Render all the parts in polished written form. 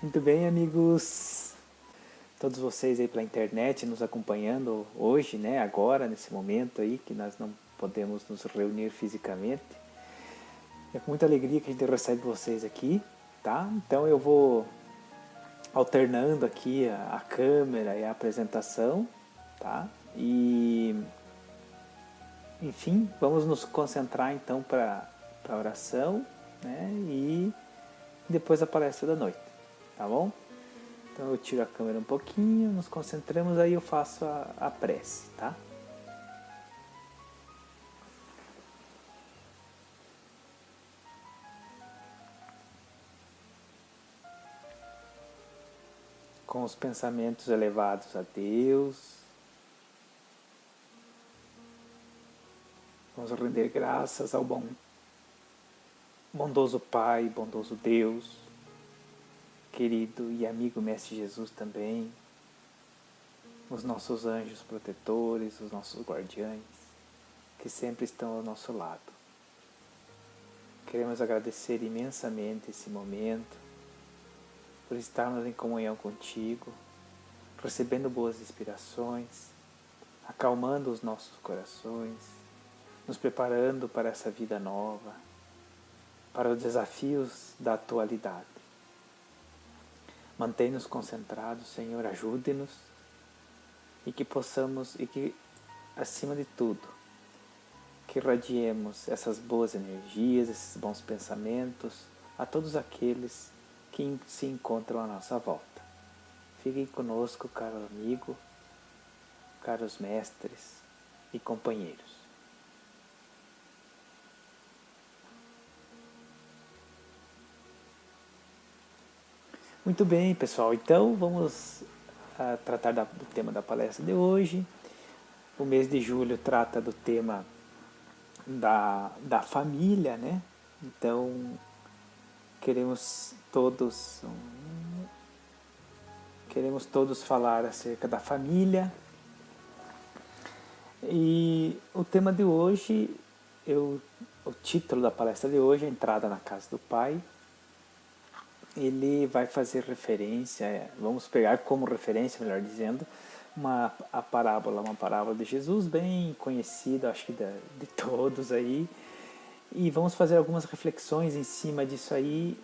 Muito bem, amigos, todos vocês aí pela internet nos acompanhando hoje, né, agora, nesse momento aí que nós não podemos nos reunir fisicamente. É com muita alegria que a gente recebe vocês aqui, tá? Então eu vou alternando aqui a câmera e a apresentação, tá? E, enfim, vamos nos concentrar então para a oração, né, e depois a palestra da noite, tá bom? Então eu tiro a câmera um pouquinho, nos concentramos, aí eu faço a prece, tá? Com os pensamentos elevados a Deus, vamos render graças ao bondoso Pai, bondoso Deus, querido e amigo Mestre Jesus também, os nossos anjos protetores, os nossos guardiães, que sempre estão ao nosso lado. Queremos agradecer imensamente esse momento, por estarmos em comunhão contigo, recebendo boas inspirações, acalmando os nossos corações, nos preparando para essa vida nova, para os desafios da atualidade. Mantém-nos concentrados, Senhor, ajude-nos e que possamos, e que, acima de tudo, que irradiemos essas boas energias, esses bons pensamentos a todos aqueles que se encontram à nossa volta. Fiquem conosco, caro amigo, caros mestres e companheiros. Muito bem, pessoal. Então, vamos tratar do tema da palestra de hoje. O mês de julho trata do tema da família, né? Então, queremos todos falar acerca da família. E o tema de hoje, o título da palestra de hoje é Entrada na Casa do Pai. Ele vai fazer referência, vamos pegar como referência, melhor dizendo, uma parábola de Jesus, bem conhecida, acho que de todos aí, e vamos fazer algumas reflexões em cima disso aí,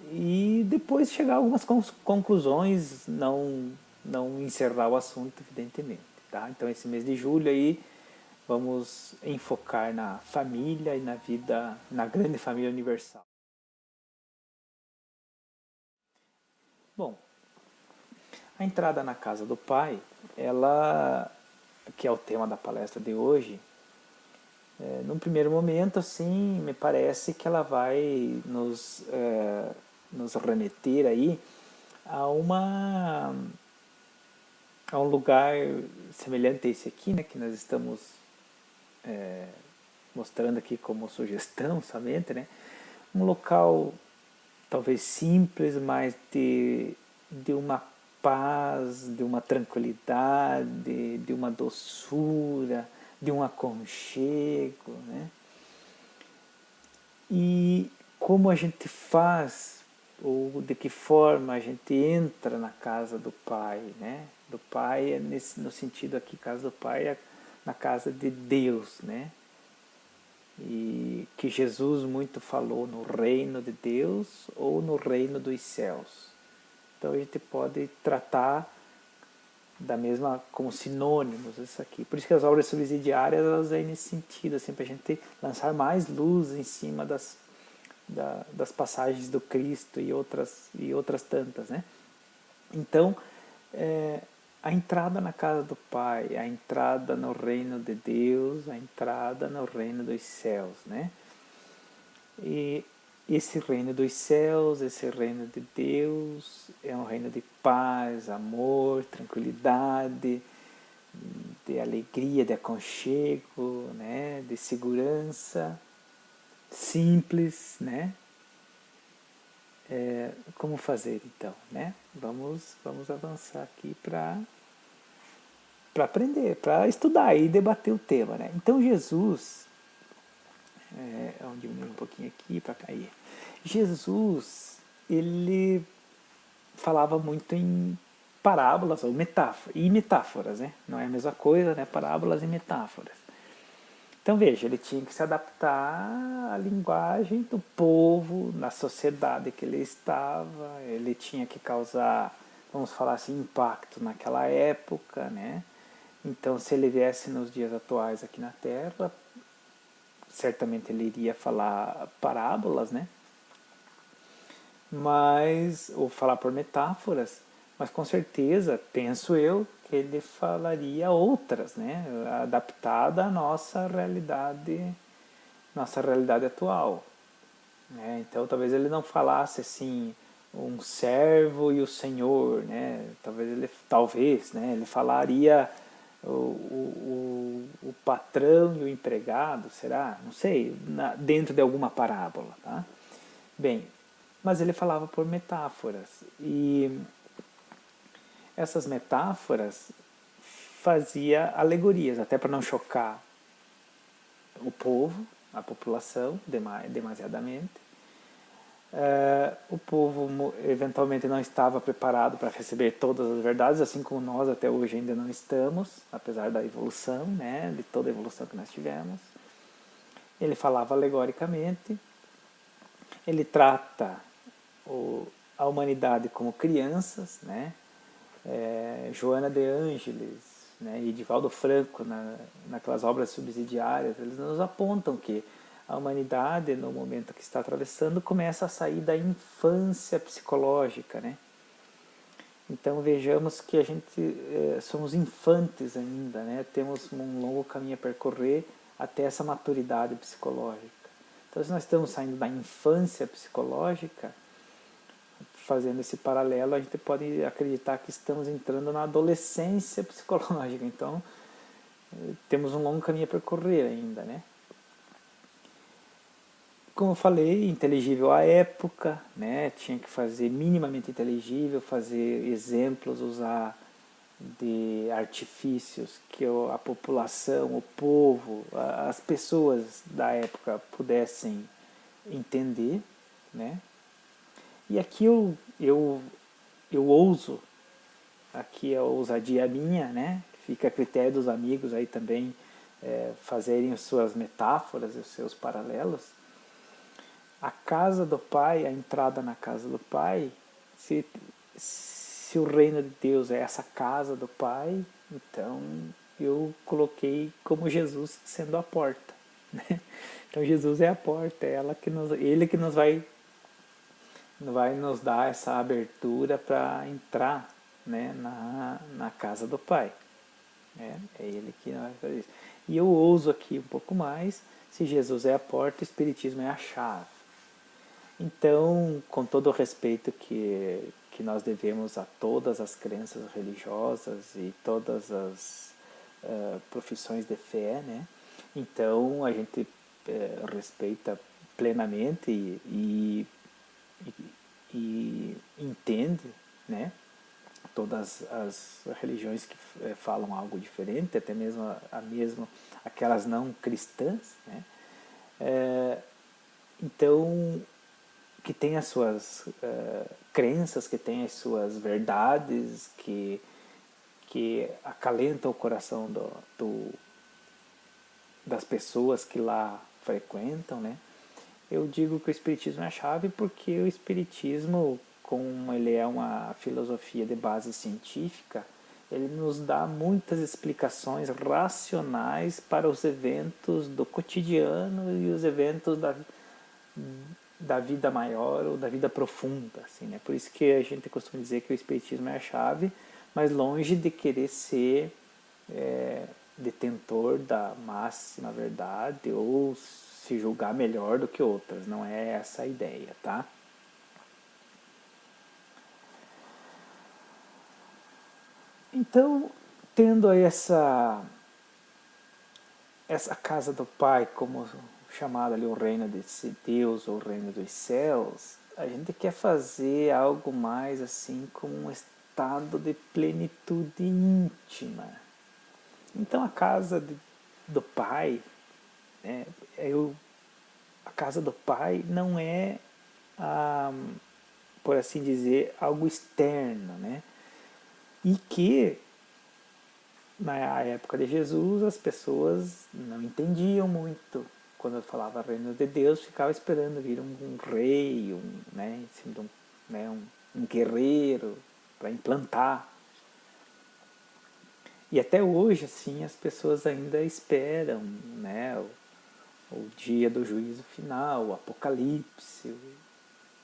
e depois chegar a algumas conclusões, não encerrar o assunto, evidentemente, tá? Então esse mês de julho aí, vamos enfocar na família e na vida, na grande família universal. Bom, a entrada na casa do Pai, ela, que é o tema da palestra de hoje, num primeiro momento, assim, me parece que ela vai nos remeter aí a a um lugar semelhante a esse aqui, né, que nós estamos mostrando aqui como sugestão somente, né, um local talvez simples, mas de uma paz, de uma tranquilidade, de uma doçura, de um aconchego, né? E como a gente faz, ou de que forma a gente entra na casa do Pai, né? Do Pai é no sentido aqui, casa do Pai é na casa de Deus, né? E que Jesus muito falou no reino de Deus ou no reino dos céus. Então a gente pode tratar da mesma como sinônimos isso aqui. Por isso que as obras subsidiárias elas vêm nesse sentido, assim, para a gente lançar mais luz em cima das passagens do Cristo e outras tantas, né? Então, a entrada na casa do Pai, a entrada no reino de Deus, a entrada no reino dos céus, né? E esse reino dos céus, esse reino de Deus, é um reino de paz, amor, tranquilidade, de alegria, de aconchego, né? De segurança, simples, né? Como fazer então, né? Vamos avançar aqui para aprender, para estudar e debater o tema, né? Então Jesus, vamos diminuir um pouquinho aqui para cair. Jesus, ele falava muito em parábolas ou metáforas, né? Não é a mesma coisa, né? Parábolas e metáforas. Então veja, ele tinha que se adaptar à linguagem do povo, na sociedade que ele estava, ele tinha que causar, vamos falar assim, impacto naquela época, né? Então se ele viesse nos dias atuais aqui na Terra, certamente ele iria falar parábolas, né? Mas, ou falar por metáforas, mas com certeza, penso eu, que ele falaria outras, né? Adaptada à nossa realidade atual. Né? Então talvez ele não falasse assim, um servo e o senhor, né? Talvez, né? Ele falaria o patrão e o empregado, será? Não sei, dentro de alguma parábola, tá? Bem, mas ele falava por metáforas. E essas metáforas fazia alegorias, até para não chocar o povo, a população, demasiadamente. O povo eventualmente não estava preparado para receber todas as verdades, assim como nós até hoje ainda não estamos, apesar da evolução, né, de toda a evolução que nós tivemos. Ele falava alegoricamente, ele trata a humanidade como crianças, né? Joana de Ângeles, né, e Divaldo Franco, naquelas obras subsidiárias, eles nos apontam que a humanidade, no momento que está atravessando, começa a sair da infância psicológica, né? Então vejamos que a gente somos infantes ainda, né? Temos um longo caminho a percorrer até essa maturidade psicológica. Então, se nós estamos saindo da infância psicológica, fazendo esse paralelo, a gente pode acreditar que estamos entrando na adolescência psicológica. Então, temos um longo caminho a percorrer ainda, né? Como eu falei, inteligível à época, né? Tinha que fazer minimamente inteligível, fazer exemplos, usar de artifícios que a população, o povo, as pessoas da época pudessem entender, né? E aqui eu ouso, aqui a ousadia minha, né? Fica a critério dos amigos aí também fazerem as suas metáforas, os seus paralelos. A casa do Pai, a entrada na casa do Pai, se o reino de Deus é essa casa do Pai, então eu coloquei como Jesus sendo a porta. Né? Então Jesus é a porta, é ele que nos vai nos dar essa abertura para entrar, né, na casa do Pai. É ele que vai fazer isso. E eu ouso aqui um pouco mais, se Jesus é a porta, o Espiritismo é a chave. Então, com todo o respeito que nós devemos a todas as crenças religiosas e todas as profissões de fé, né? Então a gente respeita plenamente e entende, né? Todas as religiões que falam algo diferente, até mesmo aquelas não cristãs, né? Então, que tem as suas crenças, que tem as suas verdades, que acalentam o coração das pessoas que lá frequentam, né? Eu digo que o Espiritismo é a chave porque o Espiritismo, como ele é uma filosofia de base científica, ele nos dá muitas explicações racionais para os eventos do cotidiano e os eventos da vida maior ou da vida profunda. Assim, né? Por isso que a gente costuma dizer que o Espiritismo é a chave, mas longe de querer ser detentor da máxima verdade ou se julgar melhor do que outras. Não é essa a ideia, tá? Então, tendo aí essa casa do Pai como chamada ali o reino de Deus ou o reino dos céus, a gente quer fazer algo mais assim como um estado de plenitude íntima. Então a casa do Pai, né, a casa do Pai não é por assim dizer, algo externo, né? E que na época de Jesus as pessoas não entendiam muito. Quando eu falava reino de Deus, ficava esperando vir um rei, né, um guerreiro para implantar. E até hoje, assim, as pessoas ainda esperam, né, o dia do juízo final, o apocalipse,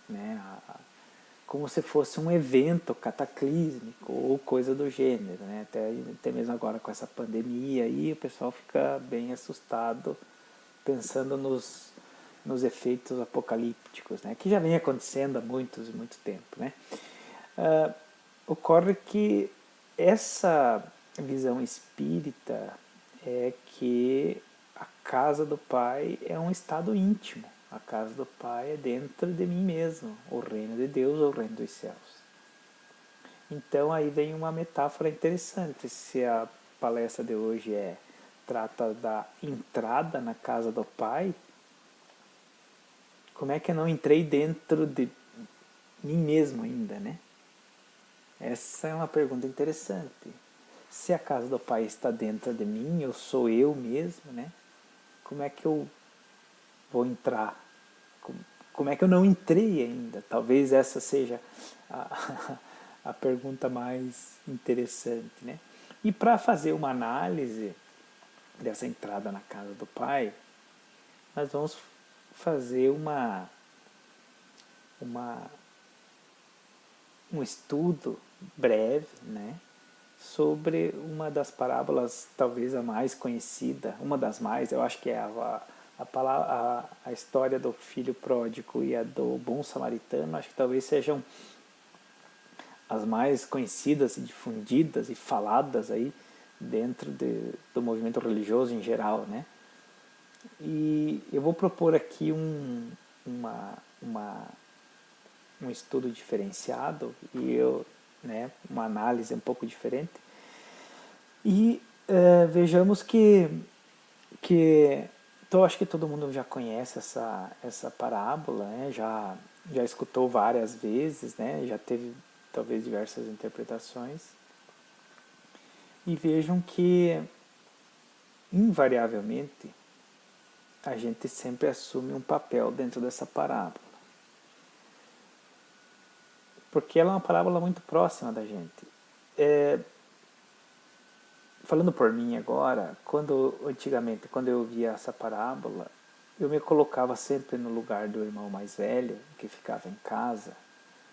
né, como se fosse um evento cataclísmico ou coisa do gênero, né? Até mesmo agora com essa pandemia aí, o pessoal fica bem assustado pensando nos efeitos apocalípticos, né? Que já vem acontecendo há muito tempo, né? Ocorre que essa visão espírita é que a casa do Pai é um estado íntimo. A casa do Pai é dentro de mim mesmo, o reino de Deus ou o reino dos céus. Então aí vem uma metáfora interessante. Se a palestra de hoje trata da entrada na casa do Pai, como é que eu não entrei dentro de mim mesmo ainda, né? Essa é uma pergunta interessante. Se a casa do Pai está dentro de mim, eu sou eu mesmo, né? Como é que eu vou entrar? Como é que eu não entrei ainda? Talvez essa seja a pergunta mais interessante, né? E para fazer uma análise dessa entrada na casa do Pai, nós vamos fazer um estudo breve, né, sobre uma das parábolas, talvez a mais conhecida, uma das mais, eu acho que é a história do filho pródigo e a do bom samaritano, acho que talvez sejam as mais conhecidas e difundidas e faladas aí dentro do movimento religioso em geral, né? E eu vou propor aqui um estudo diferenciado né, uma análise um pouco diferente. E vejamos que então, acho que todo mundo já conhece essa parábola, né? Já escutou várias vezes, né? Já teve talvez diversas interpretações. E vejam que, invariavelmente, a gente sempre assume um papel dentro dessa parábola. Porque ela é uma parábola muito próxima da gente. Falando por mim agora, antigamente, quando eu via essa parábola, eu me colocava sempre no lugar do irmão mais velho, que ficava em casa.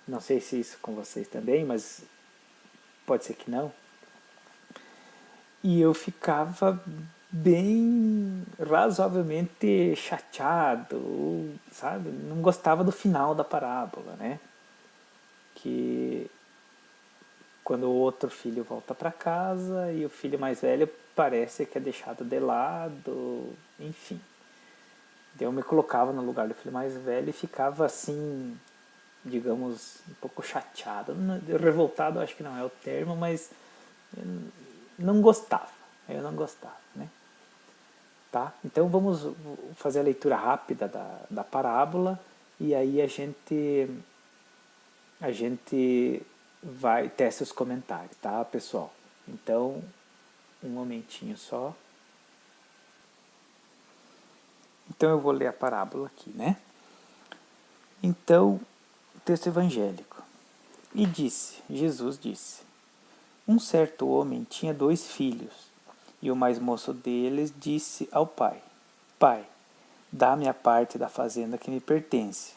Não sei se isso com vocês também, mas pode ser que não. E eu ficava bem razoavelmente chateado, sabe? Não gostava do final da parábola, né? Que quando o outro filho volta para casa e o filho mais velho parece que é deixado de lado, enfim. Eu me colocava no lugar do filho mais velho e ficava assim, digamos, um pouco chateado. Revoltado acho que não é o termo, mas não gostava. Eu não gostava, né? Tá? Então vamos fazer a leitura rápida da parábola e aí a gente vai teste os comentários, tá, pessoal? Então, um momentinho só. Então eu vou ler a parábola aqui, né? Então, texto evangélico. E Jesus disse, um certo homem tinha 2 filhos, e o mais moço deles disse ao pai, Pai, dá-me a parte da fazenda que me pertence.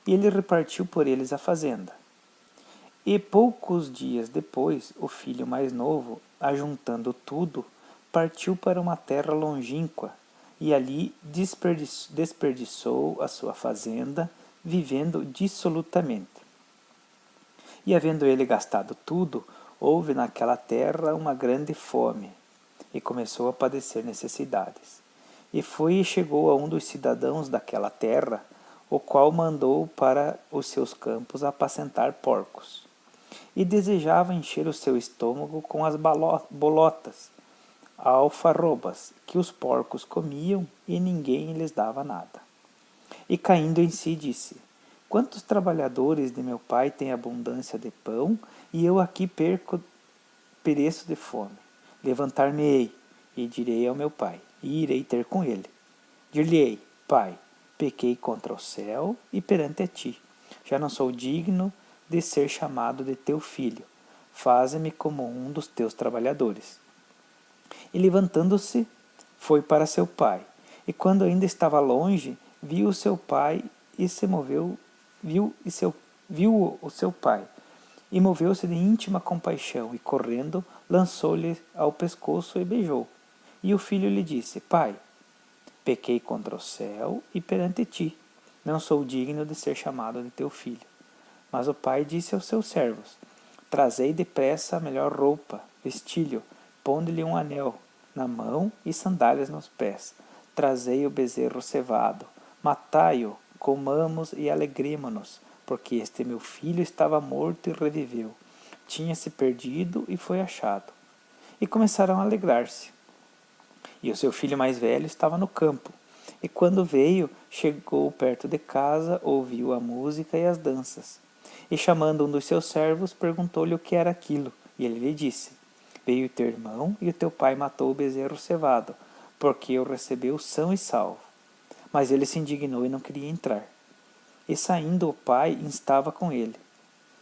E ele repartiu por eles a fazenda. E poucos dias depois, o filho mais novo, ajuntando tudo, partiu para uma terra longínqua, e ali desperdiçou a sua fazenda, vivendo dissolutamente. E havendo ele gastado tudo, houve naquela terra uma grande fome, e começou a padecer necessidades. E foi e chegou a um dos cidadãos daquela terra, o qual mandou para os seus campos apacentar porcos. E desejava encher o seu estômago com as bolotas, alfarrobas, que os porcos comiam, e ninguém lhes dava nada. E caindo em si disse, quantos trabalhadores de meu pai têm abundância de pão, e eu aqui pereço de fome. Levantar-me-ei, e direi ao meu pai, e irei ter com ele. Dir-lhe-ei, pai, pequei contra o céu e perante a ti. Já não sou digno de ser chamado de teu filho. Faze-me como um dos teus trabalhadores. E levantando-se, foi para seu pai. E quando ainda estava longe, viu o seu pai e se moveu, viu o seu pai, e moveu-se de íntima compaixão, e correndo, lançou-lhe ao pescoço e beijou. E o filho lhe disse, pai, pequei contra o céu e perante ti. Não sou digno de ser chamado de teu filho. Mas o pai disse aos seus servos, trazei depressa a melhor roupa, vestilho, ponde-lhe um anel na mão e sandálias nos pés. Trazei o bezerro cevado, matai-o, comamos e alegremo-nos, porque este meu filho estava morto e reviveu. Tinha-se perdido e foi achado. E começaram a alegrar-se. E o seu filho mais velho estava no campo. E quando veio, chegou perto de casa, ouviu a música e as danças. E chamando um dos seus servos, perguntou-lhe o que era aquilo. E ele lhe disse, veio teu irmão e o teu pai matou o bezerro cevado, porque o recebeu são e salvo. Mas ele se indignou e não queria entrar. E saindo o pai instava com ele.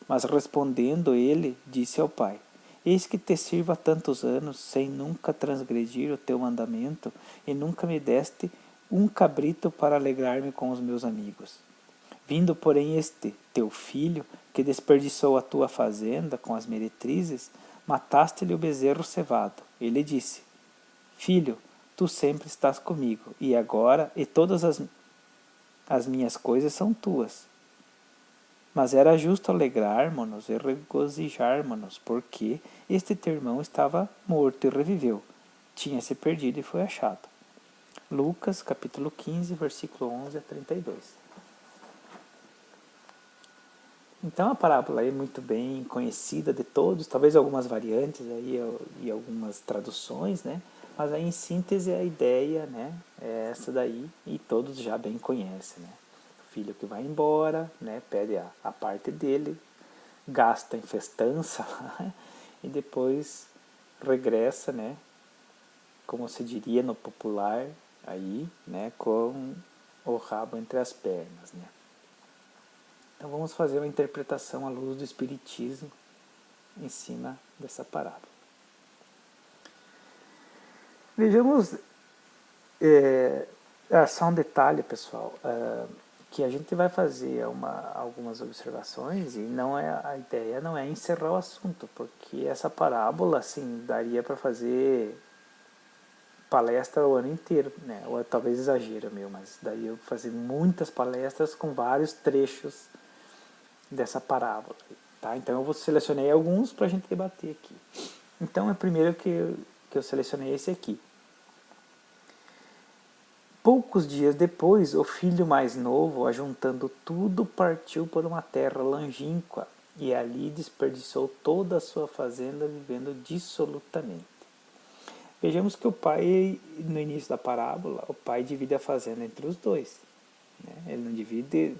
Mas respondendo ele, disse ao pai, eis que te sirvo há tantos anos, sem nunca transgredir o teu mandamento, e nunca me deste um cabrito para alegrar-me com os meus amigos. Vindo, porém, este, teu filho, que desperdiçou a tua fazenda com as meretrizes, mataste-lhe o bezerro cevado. Ele disse, filho, tu sempre estás comigo, e agora, e todas as minhas coisas são tuas. Mas era justo alegrarmos-nos e regozijarmos-nos, porque este teu irmão estava morto e reviveu, tinha se perdido e foi achado. Lucas, capítulo 15, versículo 11 a 32. Então a parábola é muito bem conhecida de todos, talvez algumas variantes aí e algumas traduções, né? Mas aí em síntese a ideia, né, é essa daí e todos já bem conhecem, né? O filho que vai embora, né, pede a parte dele, gasta em festança e depois regressa, né, como se diria no popular aí, né, com o rabo entre as pernas, né? Então vamos fazer uma interpretação à luz do Espiritismo em cima dessa parábola. Vejamos, só um detalhe, pessoal, que a gente vai fazer algumas observações e a ideia não é encerrar o assunto, porque essa parábola, assim, daria para fazer palestra o ano inteiro, né? Ou talvez exagero meu, mas daria para fazer muitas palestras com vários trechos dessa parábola, tá? Então eu selecionei alguns para a gente debater aqui. Então é primeiro que eu selecionei esse aqui. Poucos dias depois, o filho mais novo, ajuntando tudo, partiu por uma terra longínqua e ali desperdiçou toda a sua fazenda, vivendo dissolutamente. Vejamos que o pai, no início da parábola, o pai divide a fazenda entre os dois, né? Ele não divide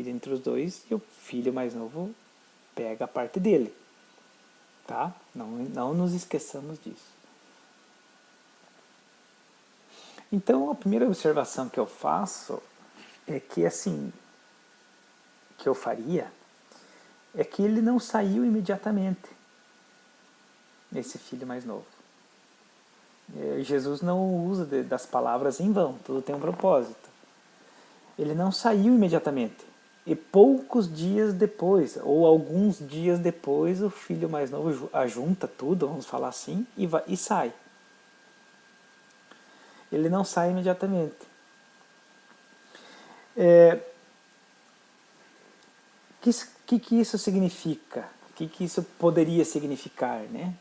entre os dois e o filho mais novo pega a parte dele, tá? Não nos esqueçamos disso. Então a primeira observação que eu faço é que, assim, que eu faria é que ele não saiu imediatamente, esse filho mais novo. Jesus não usa das palavras em vão, tudo tem um propósito. Ele não saiu imediatamente. E poucos dias depois, ou alguns dias depois, o filho mais novo ajunta tudo, vamos falar assim, e sai. Ele não sai imediatamente. Que isso significa? O que isso poderia significar, né?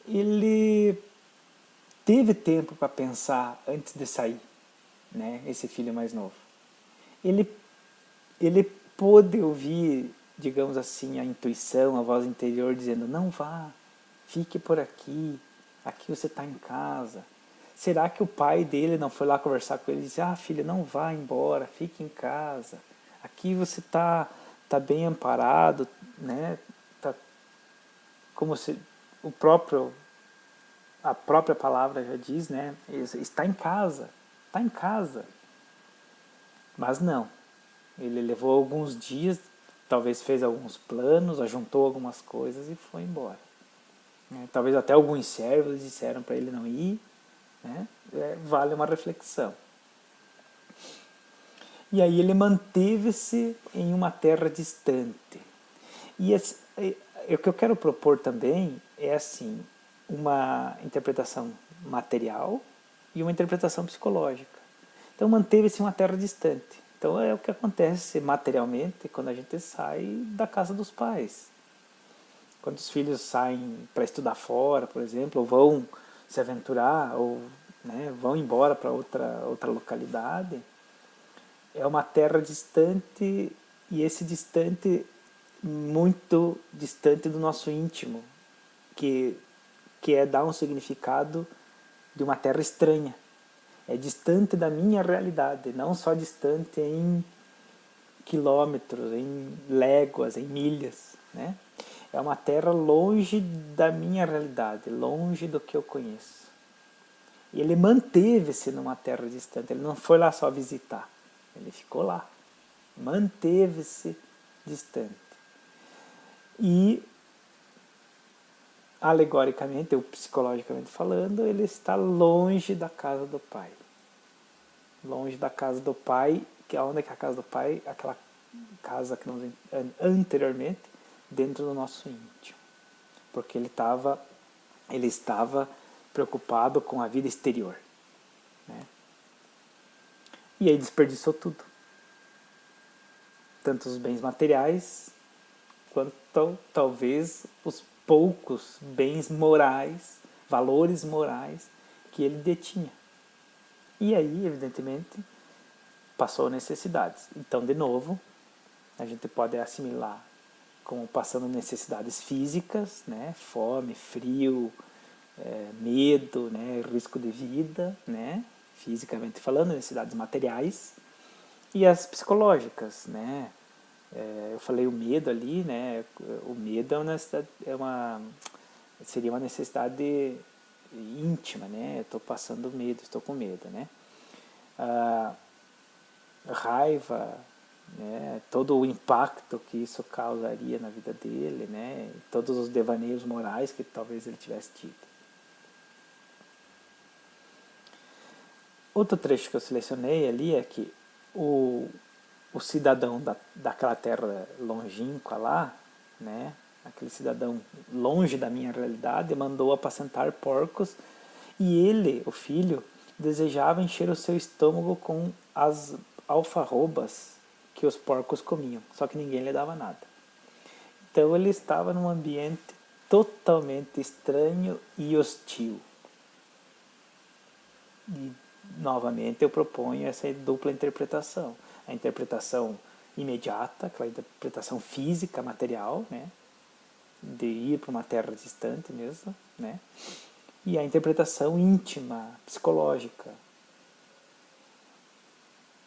Ele teve tempo para pensar antes de sair, né? Esse filho mais novo. Ele pôde ouvir, digamos assim, a intuição, a voz interior dizendo, não vá, fique por aqui você está em casa. Será que o pai dele não foi lá conversar com ele e disse, filho, não vá embora, fique em casa, aqui você tá bem amparado, né? Tá como se o próprio a própria palavra já diz, né? Está em casa, está em casa. Mas não. Ele levou alguns dias, talvez fez alguns planos, ajuntou algumas coisas e foi embora. Talvez até alguns servos disseram para ele não ir, né? Vale uma reflexão. E aí ele manteve-se em uma terra distante. E o que eu quero propor também é assim, uma interpretação material e uma interpretação psicológica. Então manteve-se em uma terra distante. Então é o que acontece materialmente quando a gente sai da casa dos pais. Quando os filhos saem para estudar fora, por exemplo, ou vão se aventurar, ou né, vão embora para outra localidade, é uma terra distante, e esse distante, muito distante do nosso íntimo, que é dar um significado de uma terra estranha. É distante da minha realidade, não só distante em quilômetros, em léguas, em milhas, né? É uma terra longe da minha realidade, longe do que eu conheço. E ele manteve-se numa terra distante, ele não foi lá só visitar, ele ficou lá, manteve-se distante. E, alegoricamente, ou psicologicamente falando, ele está longe da casa do pai. Longe da casa do pai, que é onde é a casa do pai? Aquela casa que nós anteriormente, dentro do nosso íntimo. Porque ele estava preocupado com a vida exterior. Né? E aí desperdiçou tudo. Tanto os bens materiais, quanto talvez os poucos bens morais, valores morais que ele detinha. E aí, evidentemente, passou necessidades. Então, de novo, a gente pode assimilar como passando necessidades físicas, né? Fome, frio, medo, né? Risco de vida, né? Fisicamente falando, necessidades materiais, e as psicológicas, né? Eu falei o medo ali, né? O medo seria uma necessidade íntima, né? Estou passando medo, estou com medo, né? Raiva, né? Todo o impacto que isso causaria na vida dele, né? Todos os devaneios morais que talvez ele tivesse tido. Outro trecho que eu selecionei ali é que o cidadão daquela terra longínqua lá, né, aquele cidadão longe da minha realidade, mandou apacentar porcos, e ele, o filho, desejava encher o seu estômago com as alfarrobas que os porcos comiam, só que ninguém lhe dava nada. Então ele estava num ambiente totalmente estranho e hostil. E, novamente, eu proponho essa dupla interpretação. A interpretação imediata, aquela interpretação física, material, né? De ir para uma terra distante mesmo, né? E a interpretação íntima, psicológica.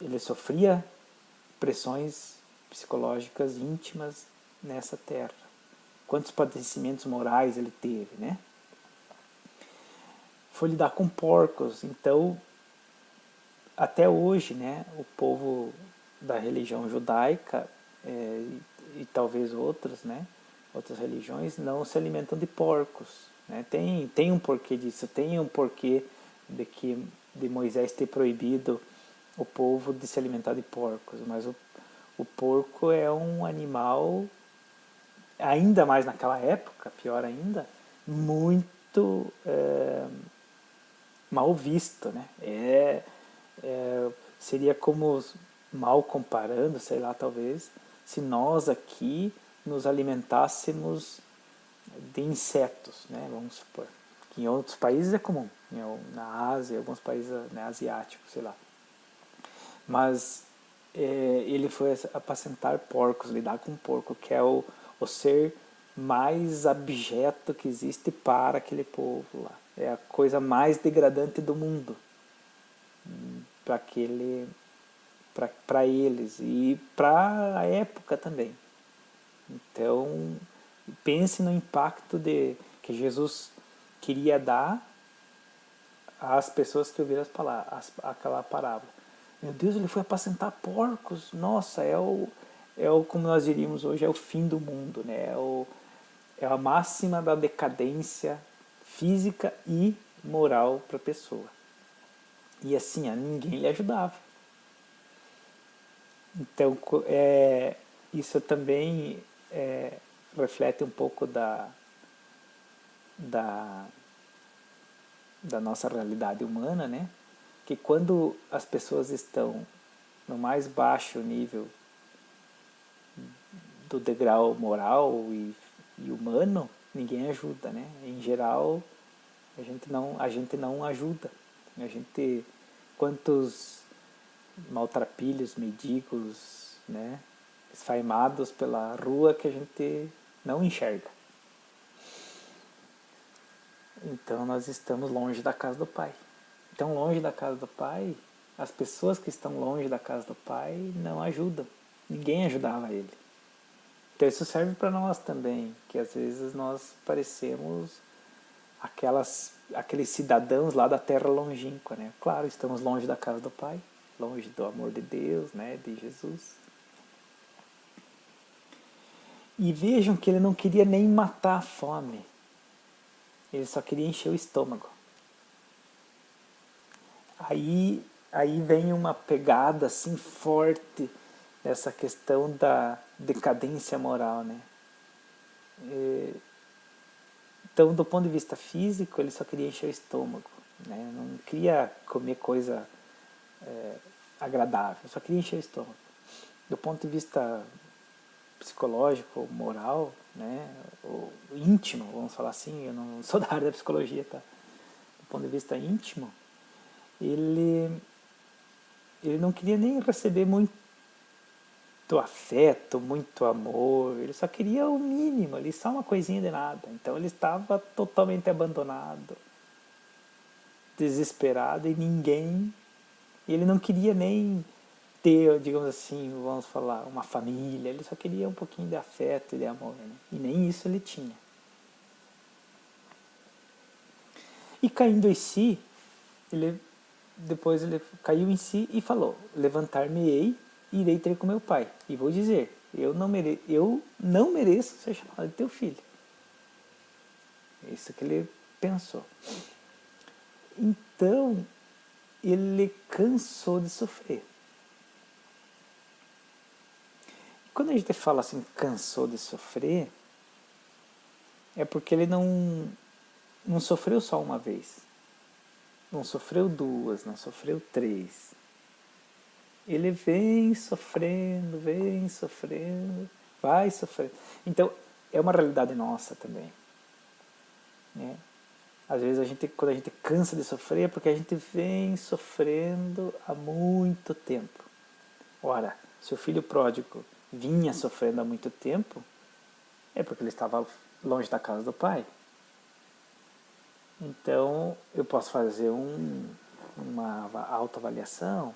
Ele sofria pressões psicológicas íntimas nessa terra. Quantos padecimentos morais ele teve, né? Foi lidar com porcos, então até hoje, né, o povo da religião judaica e talvez outros, né, outras religiões não se alimentam de porcos. Né? Tem um porquê disso, tem um porquê de Moisés ter proibido o povo de se alimentar de porcos, mas o porco é um animal, ainda mais naquela época, pior ainda, muito mal visto, né? Seria como, mal comparando, sei lá, talvez, se nós aqui nos alimentássemos de insetos, né? Vamos supor. Que em outros países é comum, na Ásia, alguns países, né, asiáticos, sei lá. Mas ele foi apacentar porcos, lidar com porco, que é o ser mais abjeto que existe para aquele povo lá. É a coisa mais degradante do mundo para aquele para eles e para a época também. Então, pense no impacto que Jesus queria dar às pessoas que ouviram aquela parábola. Meu Deus, ele foi apacentar porcos. Nossa, como nós diríamos hoje, é o fim do mundo, né? É a máxima da decadência física e moral para a pessoa. E assim, ninguém lhe ajudava. Então, isso também reflete um pouco da, da nossa realidade humana, né? Que quando as pessoas estão no mais baixo nível do degrau moral e humano, ninguém ajuda, né? Em geral, a gente não ajuda. Quantos maltrapilhos, mendigos, né? Esfaimados pela rua que a gente não enxerga. Então nós estamos longe da casa do Pai. Então, longe da casa do Pai, as pessoas que estão longe da casa do Pai não ajudam. Ninguém ajudava ele. Então isso serve para nós também, que às vezes nós parecemos aqueles cidadãos lá da terra longínqua, né? Claro, estamos longe da casa do Pai, longe do amor de Deus, né? De Jesus. E vejam que ele não queria nem matar a fome. Ele só queria encher o estômago. Aí vem uma pegada assim forte nessa questão da decadência moral, né? Então, do ponto de vista físico, ele só queria encher o estômago, né? Não queria comer coisa agradável, só queria encher o estômago. Do ponto de vista psicológico, moral, né? Ou íntimo, vamos falar assim, eu não sou da área da psicologia, tá? Do ponto de vista íntimo, ele não queria nem receber muito afeto, muito amor, ele só queria o mínimo, ali, só uma coisinha de nada. Então ele estava totalmente abandonado, desesperado e ele não queria nem ter, digamos assim, vamos falar, uma família, ele só queria um pouquinho de afeto e de amor, né? E nem isso ele tinha. E caindo em si, depois ele caiu em si e falou: levantar-me-ei e irei ter com meu pai. E vou dizer: eu não mereço ser chamado de teu filho. Isso que ele pensou. Então, ele cansou de sofrer. Quando a gente fala assim, cansou de sofrer, é porque ele não sofreu só uma vez. Não sofreu duas, não sofreu três. Ele vem sofrendo, vai sofrendo. Então, é uma realidade nossa também. Né? Às vezes, quando a gente cansa de sofrer, é porque a gente vem sofrendo há muito tempo. Ora, se o filho pródigo vinha sofrendo há muito tempo, é porque ele estava longe da casa do pai. Então, eu posso fazer uma autoavaliação.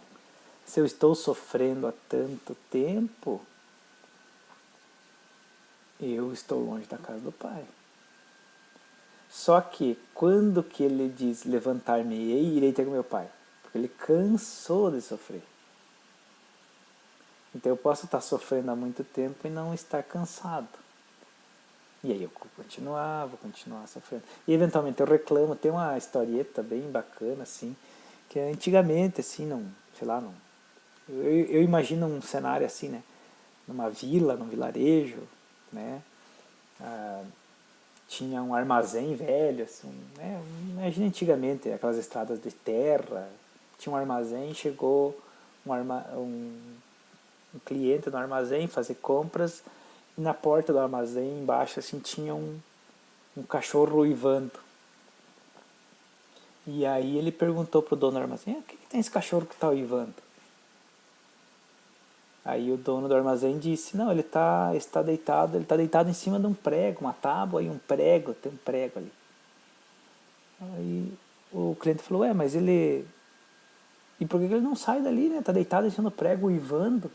Se eu estou sofrendo há tanto tempo, eu estou longe da casa do Pai. Só que, quando que ele diz levantar-me-ei e irei ter com meu Pai? Porque ele cansou de sofrer. Então eu posso estar sofrendo há muito tempo e não estar cansado. E aí eu vou continuar sofrendo. E eventualmente eu reclamo, tem uma historieta bem bacana, assim, que antigamente, assim, eu imagino um cenário assim, né? Numa vila, num vilarejo, né? Tinha um armazém velho, assim, né? Imagina antigamente, aquelas estradas de terra, tinha um armazém, chegou um cliente no armazém fazer compras, e na porta do armazém, embaixo, assim, tinha um cachorro uivando. E aí ele perguntou pro dono do armazém: o que tem esse cachorro que está uivando? Aí o dono do armazém disse: não, ele está deitado em cima de um prego, uma tábua e um prego, tem um prego ali. Aí o cliente falou: mas ele E por que ele não sai dali, né? Tá deitado deixando prego, uivando.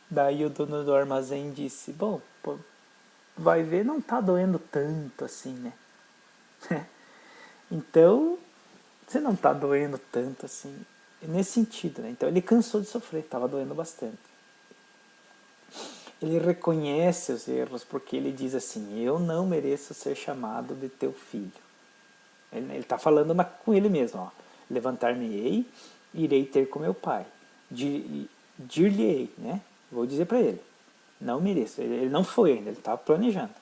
Daí o dono do armazém disse, bom, pô, vai ver, não tá doendo tanto assim, né? Então, você não tá doendo tanto assim, nesse sentido, né? Então ele cansou de sofrer, tava doendo bastante. Ele reconhece os erros porque ele diz assim, eu não mereço ser chamado de teu filho. Ele está falando com ele mesmo, ó. Levantar-me-ei, irei ter com meu pai. Dir-lhe-ei, né? Vou dizer para ele. Não mereço. Ele não foi ainda, ele estava planejando.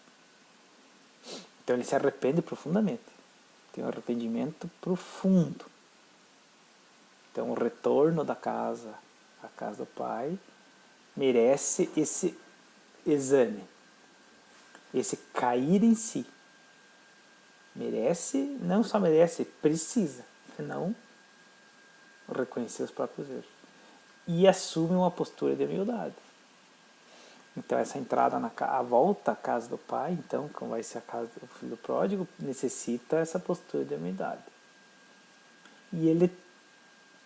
Então ele se arrepende profundamente. Tem um arrependimento profundo. Então o retorno da casa, à casa do pai, merece esse exame. Esse cair em si. Merece, não só merece, precisa. Senão, reconhecer os próprios erros. E assume uma postura de humildade. Então essa entrada, a volta à casa do pai, então, como vai ser a casa do filho pródigo, necessita essa postura de humildade. E ele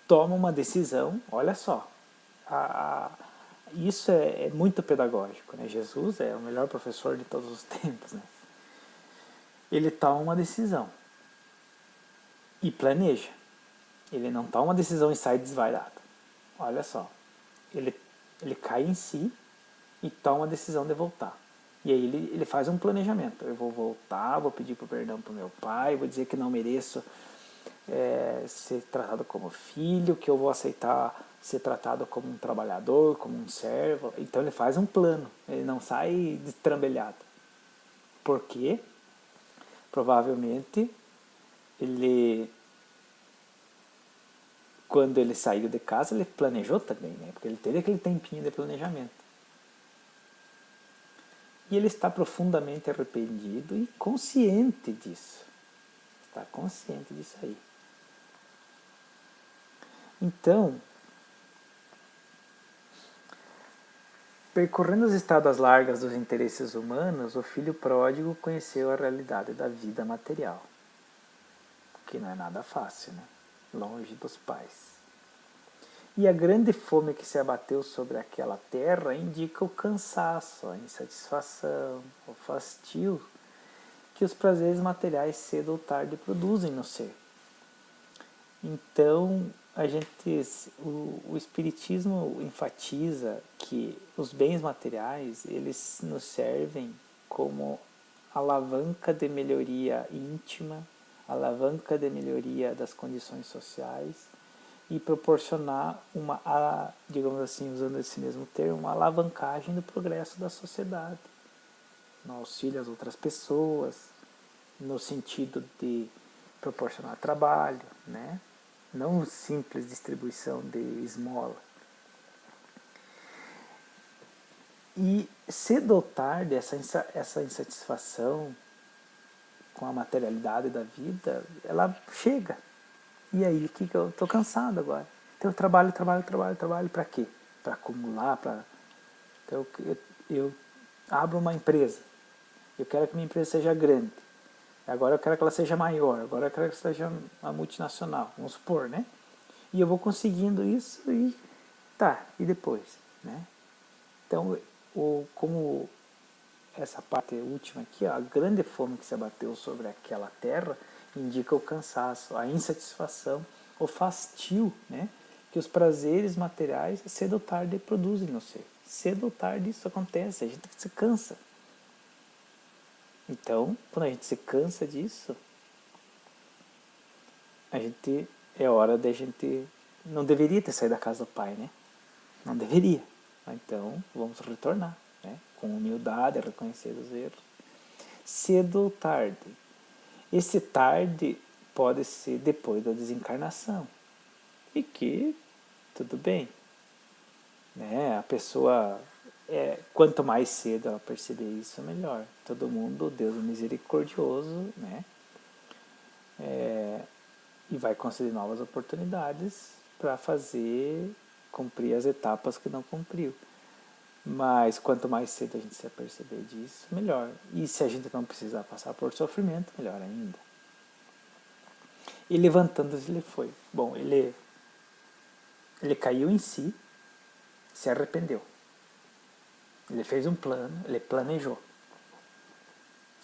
toma uma decisão, olha só, isso é muito pedagógico, né? Jesus é o melhor professor de todos os tempos, né? Ele toma uma decisão e planeja. Ele não toma uma decisão e sai desvairado. Olha só, ele cai em si e toma a decisão de voltar. E aí ele faz um planejamento. Eu vou voltar, vou pedir perdão para o meu pai, vou dizer que não mereço ser tratado como filho, que eu vou aceitar ser tratado como um trabalhador, como um servo. Então ele faz um plano, ele não sai destrambelhado. Por quê? Provavelmente quando ele saiu de casa, ele planejou também, né? Porque ele teve aquele tempinho de planejamento. E ele está profundamente arrependido e consciente disso. Está consciente disso aí. Então, percorrendo as estradas largas dos interesses humanos, o filho pródigo conheceu a realidade da vida material. Que não é nada fácil, né? Longe dos pais. E a grande fome que se abateu sobre aquela terra indica o cansaço, a insatisfação, o fastio que os prazeres materiais cedo ou tarde produzem no ser. Então, o Espiritismo enfatiza que os bens materiais, eles nos servem como alavanca de melhoria íntima, alavanca de melhoria das condições sociais e proporcionar digamos assim, usando esse mesmo termo, uma alavancagem do progresso da sociedade, no auxílio às outras pessoas, no sentido de proporcionar trabalho, né? Não simples distribuição de esmola. E cedo ou tarde, essa insatisfação com a materialidade da vida, ela chega. E aí, que eu estou cansado agora. Então eu trabalho para quê? Para acumular, Então eu abro uma empresa. Eu quero que minha empresa seja grande. Agora eu quero que ela seja maior. Agora eu quero que seja uma multinacional. Vamos supor, né? E eu vou conseguindo isso e e depois, né? Então, como essa parte última aqui, ó, a grande fome que se abateu sobre aquela terra indica o cansaço, a insatisfação, o fastio, né? Que os prazeres materiais cedo ou tarde produzem no ser. Cedo ou tarde isso acontece, a gente se cansa. Então, quando a gente se cansa disso, é hora da gente... Não deveria ter saído da casa do pai, né? Não deveria. Então, vamos retornar, né? Com humildade, reconhecer os erros. Cedo ou tarde. Esse tarde pode ser depois da desencarnação. E que, tudo bem. Né? A pessoa, quanto mais cedo ela perceber isso, melhor. Todo mundo, Deus é misericordioso, né? E vai conceder novas oportunidades para cumprir as etapas que não cumpriu. Mas quanto mais cedo a gente se aperceber disso, melhor. E se a gente não precisar passar por sofrimento, melhor ainda. E levantando-se ele foi. Bom, ele Ele caiu em si, se arrependeu. Ele fez um plano, ele planejou.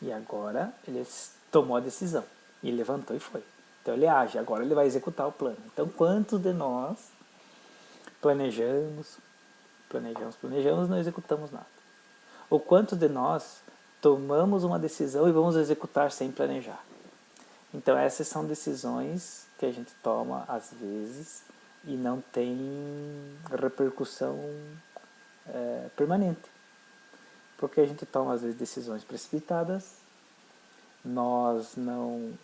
E agora ele tomou a decisão. E levantou e foi. Então ele age, agora ele vai executar o plano. Então quantos de nós planejamos, não executamos nada? Ou quantos de nós tomamos uma decisão e vamos executar sem planejar? Então essas são decisões que a gente toma às vezes e não tem repercussão permanente. Porque a gente toma às vezes decisões precipitadas, nós não...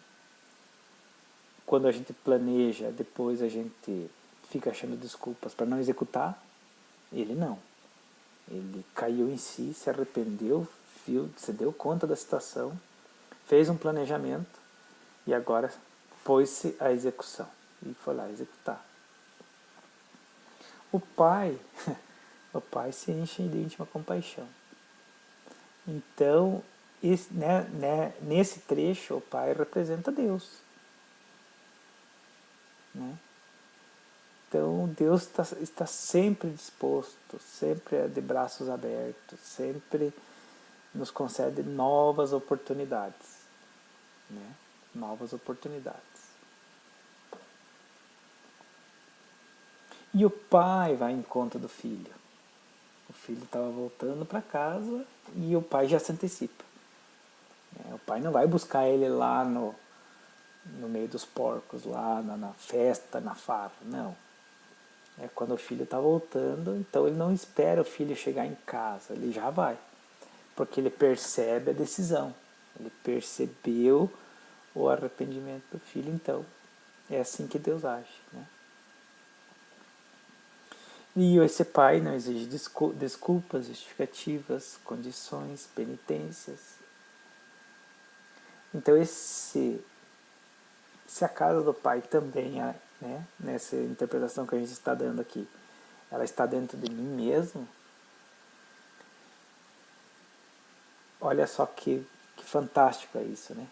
Quando a gente planeja, depois a gente fica achando desculpas para não executar. Ele não. Ele caiu em si, se arrependeu, se deu conta da situação, fez um planejamento e agora pôs-se à execução. E foi lá executar. O pai se enche de íntima compaixão. Então, nesse trecho, o pai representa Deus. Né? Então, Deus está sempre disposto, sempre de braços abertos, sempre nos concede novas oportunidades. Né? Novas oportunidades. E o pai vai em conta do filho. O filho estava voltando para casa e o pai já se antecipa. O pai não vai buscar ele lá no meio dos porcos, lá na festa, na farra, não. É quando o filho está voltando, então ele não espera o filho chegar em casa, ele já vai. Porque ele percebe a decisão, ele percebeu o arrependimento do filho, então é assim que Deus age. Né? E esse pai não exige desculpas, justificativas, condições, penitências. Então se a casa do pai também, né, nessa interpretação que a gente está dando aqui, ela está dentro de mim mesmo, olha só que fantástico é isso, né?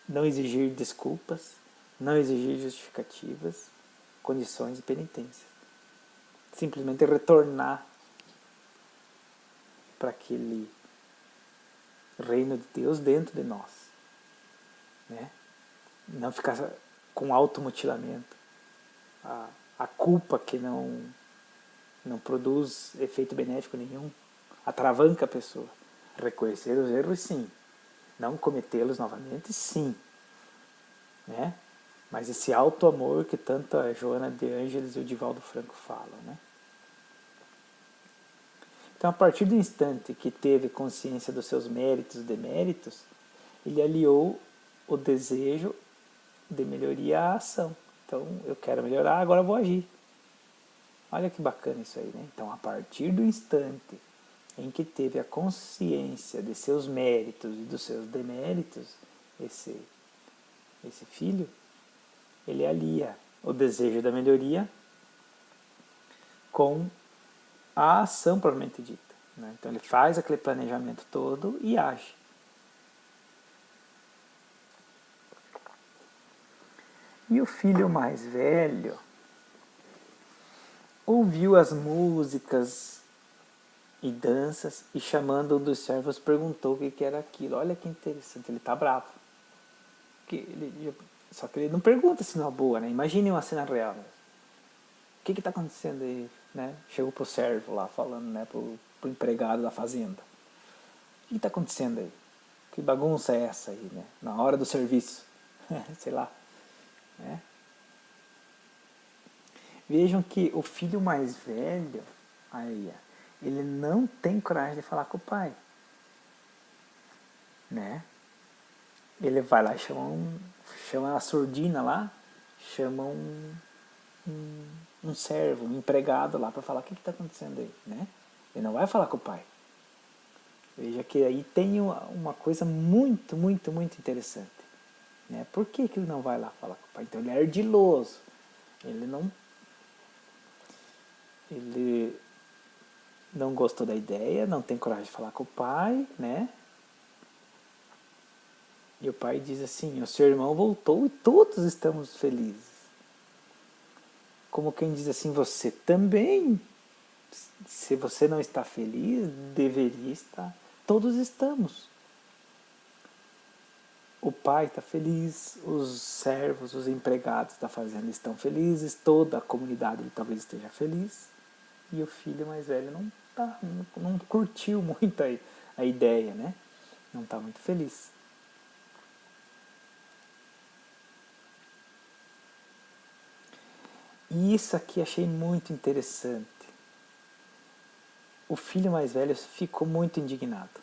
Não exigir desculpas, não exigir justificativas, condições e penitências. Simplesmente retornar para aquele reino de Deus dentro de nós. Né? Não ficar com automutilamento. A culpa que não produz efeito benéfico nenhum, atravanca a pessoa. Reconhecer os erros, sim. Não cometê-los novamente, sim. Né? Mas esse auto-amor que tanto a Joana de Ângeles e o Divaldo Franco falam. Né? Então, a partir do instante que teve consciência dos seus méritos e deméritos, ele aliou o desejo de melhoria à ação. Então, eu quero melhorar, agora eu vou agir. Olha que bacana isso aí, né? Então, a partir do instante em que teve a consciência de seus méritos e dos seus deméritos, esse filho, ele alia o desejo da melhoria com a ação propriamente dita. Né? Então ele faz aquele planejamento todo e age. E o filho mais velho ouviu as músicas e danças e chamando um dos servos perguntou o que era aquilo. Olha que interessante, ele está bravo. Só que ele não pergunta se não é boa, né? Imagine uma cena real. O que está acontecendo aí? Né? Chegou pro servo lá falando, né, pro empregado da fazenda. O que está acontecendo aí? Que bagunça é essa aí, né? Na hora do serviço. Sei lá. Né? Vejam que o filho mais velho, aí, ele não tem coragem de falar com o pai. Né? Ele vai lá e chama a surdina lá, chama um servo, um empregado lá para falar o que está acontecendo aí. Né? Ele não vai falar com o pai. Veja que aí tem uma coisa muito, muito, muito interessante. Né? Por que ele não vai lá falar com o pai? Então ele é ardiloso. Ele não gostou da ideia, não tem coragem de falar com o pai, né? E o pai diz assim, o seu irmão voltou e todos estamos felizes. como quem diz assim, você também, se você não está feliz, deveria estar. Todos estamos. O pai está feliz, os servos, os empregados da fazenda estão felizes, toda a comunidade talvez esteja feliz, e o filho mais velho não curtiu muito a ideia, né? Não está muito feliz. E isso aqui achei muito interessante. O filho mais velho ficou muito indignado,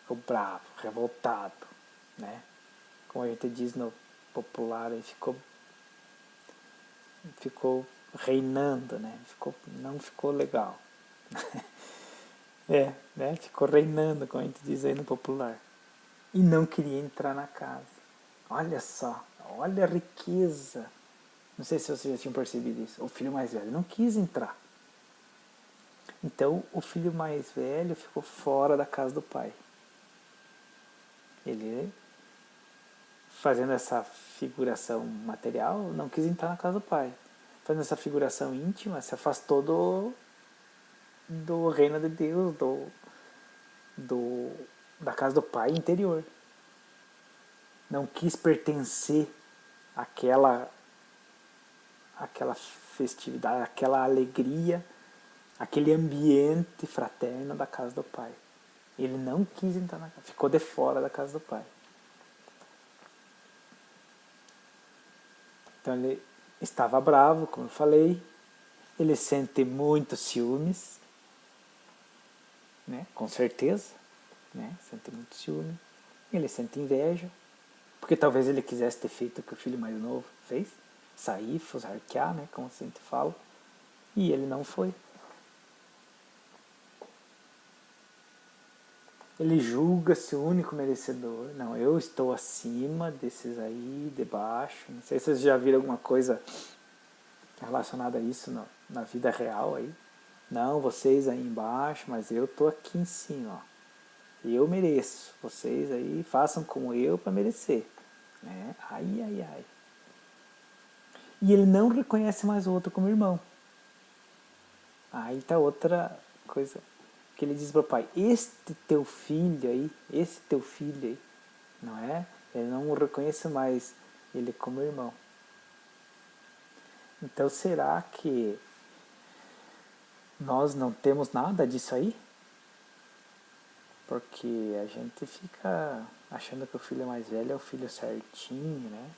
ficou bravo, revoltado, né? Como a gente diz no popular, ele ficou reinando, né? Não ficou legal. Né? Ficou reinando, como a gente diz aí no popular. E não queria entrar na casa. Olha só, olha a riqueza. Não sei se vocês já tinham percebido isso. O filho mais velho não quis entrar. Então o filho mais velho ficou fora da casa do pai. Ele, fazendo essa figuração material, não quis entrar na casa do pai. Fazendo essa figuração íntima, se afastou do reino de Deus, da casa do pai interior. Não quis pertencer àquela festividade, àquela alegria, aquele ambiente fraterno da casa do pai. Ele não quis entrar na casa, ficou de fora da casa do pai. Então ele estava bravo, como eu falei, ele sente muitos ciúmes, né? Com certeza, né? Sente muito ciúme, ele sente inveja, porque talvez ele quisesse ter feito o que o filho mais novo fez, sair, fusarquear, né? Como a gente fala, e ele não foi. Ele julga-se o único merecedor. Não, eu estou acima desses aí, de baixo. Não sei se vocês já viram alguma coisa relacionada a isso na vida real aí. Não, vocês aí embaixo, mas eu estou aqui em cima. Ó. Eu mereço. Vocês aí façam como eu para merecer. Né? Ai, ai, ai. E ele não reconhece mais o outro como irmão. Aí tá outra coisa que ele diz para o pai: esse teu filho aí, não é? Ele não o reconhece mais ele como irmão. Então será que nós não temos nada disso aí? Porque a gente fica achando que o filho mais velho é o filho certinho, né?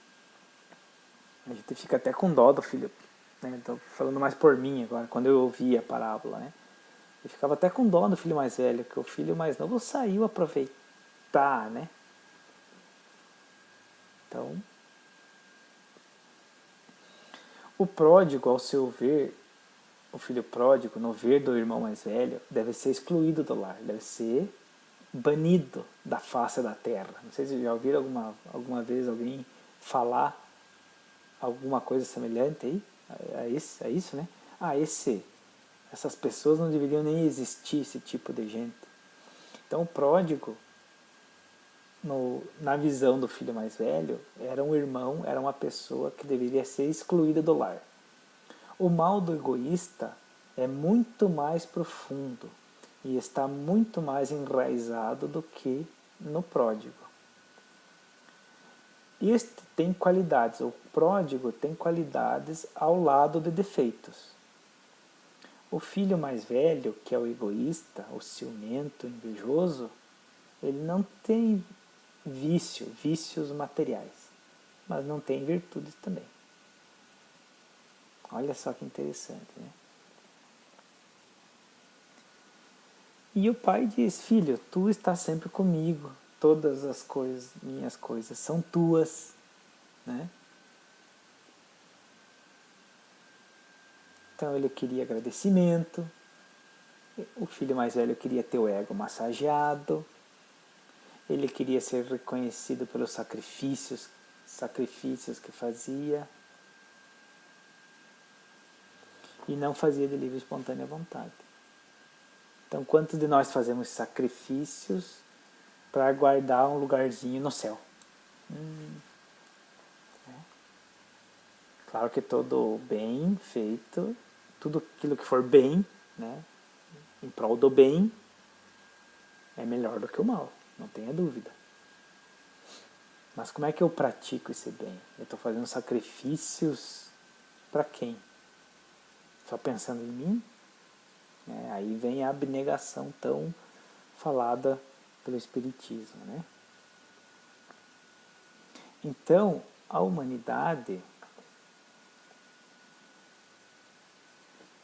A gente fica até com dó do filho, né? Estou falando mais por mim agora, quando eu ouvi a parábola, né? Eu ficava até com dó do filho mais velho, que o filho mais novo saiu aproveitar, né? Então, o pródigo, ao seu ver, o filho pródigo, no ver do irmão mais velho, deve ser excluído do lar, deve ser banido da face da terra. Não sei se já ouviram alguma vez alguém falar alguma coisa semelhante aí, a isso, né? Essas pessoas não deveriam nem existir, esse tipo de gente. Então o pródigo, na visão do filho mais velho, era um irmão, era uma pessoa que deveria ser excluída do lar. O mal do egoísta é muito mais profundo e está muito mais enraizado do que no pródigo. Este tem qualidades, o pródigo tem qualidades ao lado de defeitos. O filho mais velho, que é o egoísta, o ciumento, o invejoso, ele não tem vícios materiais, mas não tem virtudes também. Olha só que interessante, né? E o pai diz: filho, tu estás sempre comigo, todas as coisas, minhas coisas são tuas, né? Então ele queria agradecimento, o filho mais velho queria ter o ego massageado, ele queria ser reconhecido pelos sacrifícios que fazia, e não fazia de livre e espontânea vontade. Então, quantos de nós fazemos sacrifícios para guardar um lugarzinho no céu? Claro que todo bem feito, tudo aquilo que for bem, né, em prol do bem, é melhor do que o mal, não tenha dúvida. Mas como é que eu pratico esse bem? Eu estou fazendo sacrifícios para quem? Só pensando em mim? Aí vem a abnegação tão falada pelo Espiritismo. Né? Então, a humanidade,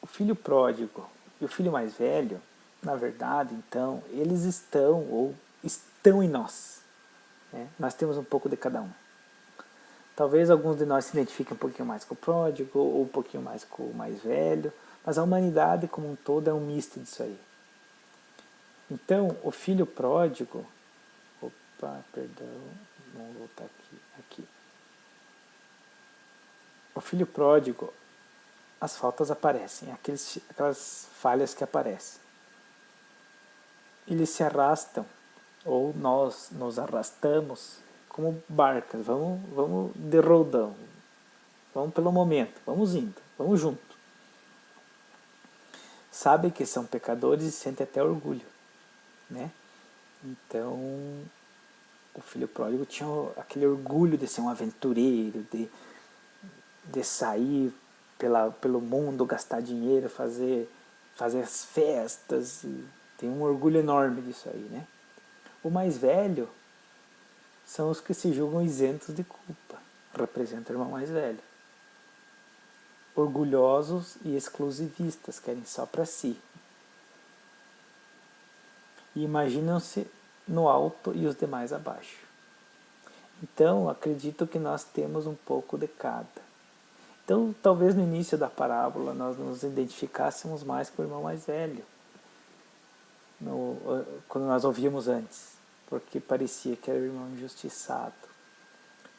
o filho pródigo e o filho mais velho, na verdade, então, eles estão em nós. Né? Nós temos um pouco de cada um. Talvez alguns de nós se identifiquem um pouquinho mais com o pródigo, ou um pouquinho mais com o mais velho, mas a humanidade como um todo é um misto disso aí. Então, o filho pródigo... Opa, perdão, vamos voltar aqui. O filho pródigo, as faltas aparecem, aquelas falhas que aparecem. Eles se arrastam, ou nós nos arrastamos como barcas, vamos de roldão, vamos pelo momento, vamos indo, vamos junto. Sabem que são pecadores e sentem até orgulho, né? Então, o filho pródigo tinha aquele orgulho de ser um aventureiro, de sair pelo mundo, gastar dinheiro, fazer as festas, tem um orgulho enorme disso aí, né? O mais velho são os que se julgam isentos de culpa, representa o irmão mais velho. Orgulhosos e exclusivistas, querem só para si. E imaginam-se no alto e os demais abaixo. Então, acredito que nós temos um pouco de cada. Então, talvez no início da parábola nós nos identificássemos mais com o irmão mais velho, quando nós ouvíamos antes, porque parecia que era o irmão injustiçado.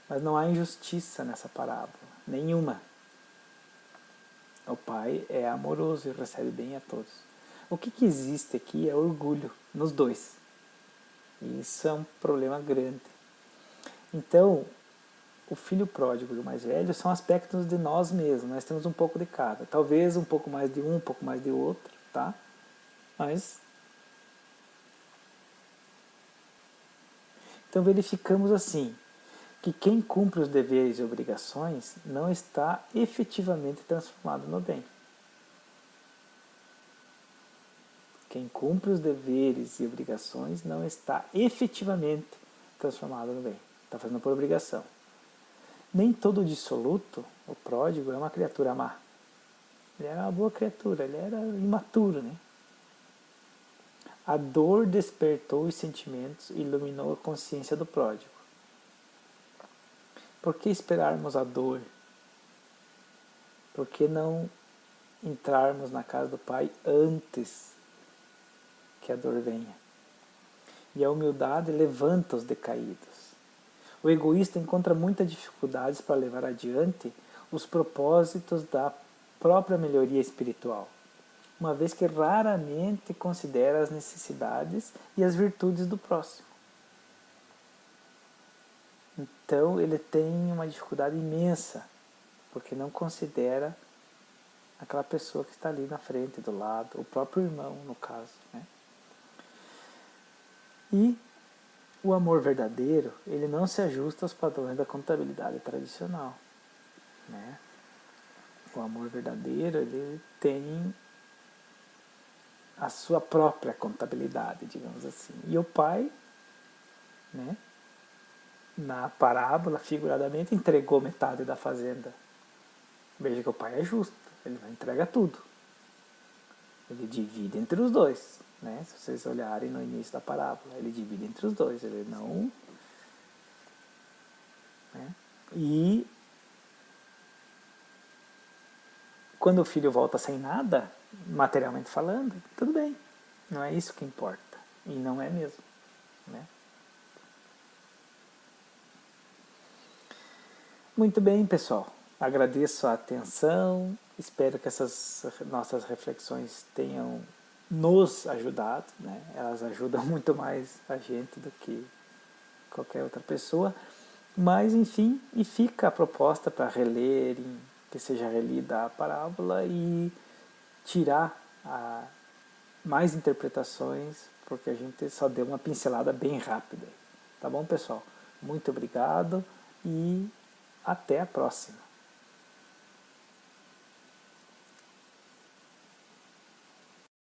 Mas não há injustiça nessa parábola, nenhuma. O pai é amoroso e recebe bem a todos. O que existe aqui é orgulho nos dois. E isso é um problema grande. Então, o filho pródigo e o mais velho são aspectos de nós mesmos. Nós temos um pouco de cada. Talvez um pouco mais de um pouco mais de outro, tá? Mas... Então verificamos assim, que quem cumpre os deveres e obrigações não está efetivamente transformado no bem. Quem cumpre os deveres e obrigações não está efetivamente transformado no bem. Está fazendo por obrigação. Nem todo dissoluto, o pródigo, é uma criatura má. Ele era uma boa criatura, ele era imaturo, né? A dor despertou os sentimentos e iluminou a consciência do pródigo. Por que esperarmos a dor? Por que não entrarmos na casa do Pai antes que a dor venha? E a humildade levanta os decaídos. O egoísta encontra muitas dificuldades para levar adiante os propósitos da própria melhoria espiritual, uma vez que raramente considera as necessidades e as virtudes do próximo. Então ele tem uma dificuldade imensa, porque não considera aquela pessoa que está ali na frente, do lado, o próprio irmão, no caso. Né? E o amor verdadeiro, ele não se ajusta aos padrões da contabilidade tradicional. Né? O amor verdadeiro, ele tem a sua própria contabilidade, digamos assim. E o pai, né, na parábola, figuradamente, entregou metade da fazenda. Veja que o pai é justo, ele não entrega tudo. Ele divide entre os dois. Né? Se vocês olharem no início da parábola, ele divide entre os dois, ele não... Né? E quando o filho volta sem nada, materialmente falando, tudo bem, não é isso que importa, e não é mesmo. Né? Muito bem, pessoal, agradeço a atenção, espero que essas nossas reflexões tenham nos ajudado, né? Elas ajudam muito mais a gente do que qualquer outra pessoa, mas enfim, e fica a proposta para relerem, que seja relida a parábola e tirar mais interpretações, porque a gente só deu uma pincelada bem rápida. Tá bom, pessoal? Muito obrigado e até a próxima.